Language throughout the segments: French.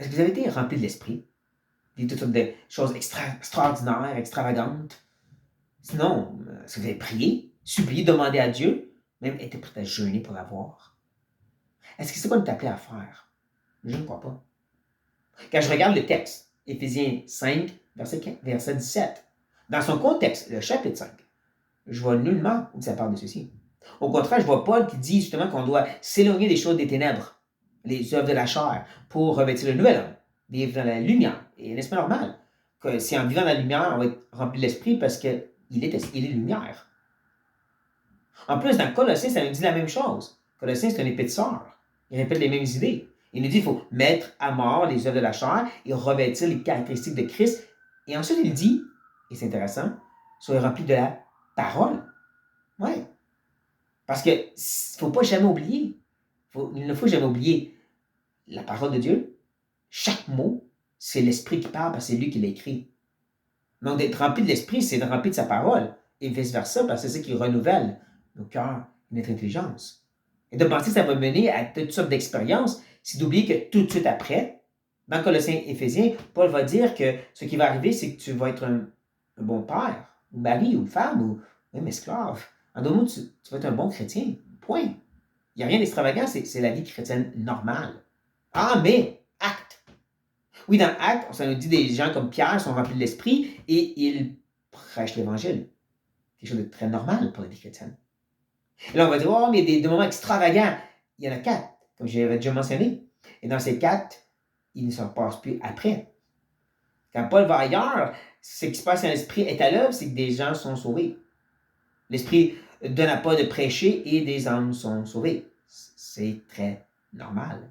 Est-ce que vous avez été rempli de l'Esprit? Vivre toutes sortes de choses extraordinaires, extravagantes? Sinon, est-ce que vous avez prié, supplié, demandé à Dieu, même été prêt à jeûner pour l'avoir? Est-ce que c'est quoi nous appelé à faire? Je ne crois pas. Quand je regarde le texte, Éphésiens 5, verset 17, dans son contexte, le chapitre 5, je vois nullement où ça parle de ceci. Au contraire, je vois Paul qui dit justement qu'on doit s'éloigner des choses des ténèbres, les œuvres de la chair, pour revêtir le nouvel homme, vivre dans la lumière. Et n'est-ce pas normal que si en vivant dans la lumière, on va être rempli de l'esprit parce qu'il est lumière. En plus, dans Colossiens, ça nous dit la même chose. Colossiens, c'est un épaisseur. Il répète les mêmes idées. Il nous dit qu'il faut mettre à mort les œuvres de la chair et revêtir les caractéristiques de Christ. Et ensuite, il dit, et c'est intéressant, soyez remplis de la parole. Oui. Parce qu'il ne faut pas jamais oublier. Il ne faut jamais oublier la parole de Dieu. Chaque mot, c'est l'Esprit qui parle parce que c'est lui qui l'a écrit. Donc, d'être rempli de l'Esprit, c'est d'être rempli de sa parole. Et vice-versa, parce que c'est ça qui renouvelle nos cœurs et notre intelligence. Et de penser que ça va mener à toutes sortes d'expériences, c'est d'oublier que tout de suite après, dans Colossiens Éphésiens, Paul va dire que ce qui va arriver, c'est que tu vas être un bon père, ou mari, ou femme, ou même esclave. En d'autres mots, tu vas être un bon chrétien. Point. Il n'y a rien d'extravagant, c'est la vie chrétienne normale. Ah, mais acte. Oui, dans Actes, ça nous dit des gens comme Pierre sont remplis de l'esprit et ils prêchent l'Évangile. Quelque chose de très normal pour la vie chrétienne. Et là, on va dire, oh, mais il y a des moments extravagants. Il y en a 4, comme j'avais déjà mentionné. Et dans ces 4, il ne se repasse plus après. Quand Paul va ailleurs, ce qui se passe quand l'Esprit est à l'œuvre, c'est que des gens sont sauvés. L'Esprit donne à Paul de prêcher et des âmes sont sauvées. C'est très normal.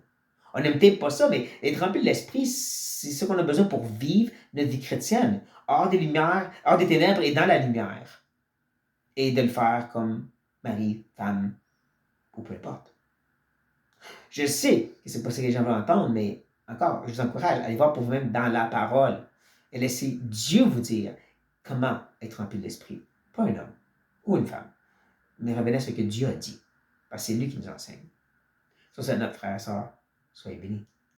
On n'aime peut-être pas ça, mais être rempli de l'Esprit, c'est ce qu'on a besoin pour vivre notre vie chrétienne, hors des lumières, hors des ténèbres et dans la lumière. Et de le faire comme mari, femme, ou peu importe. Je sais que c'est pas ce que les gens veulent entendre, mais encore, je vous encourage à aller voir pour vous-même dans la parole et laisser Dieu vous dire comment être rempli de l'Esprit. Pas un homme ou une femme, mais revenez à ce que Dieu a dit, parce que c'est lui qui nous enseigne. Sur ce, notre frère et soeur, soyez bénis.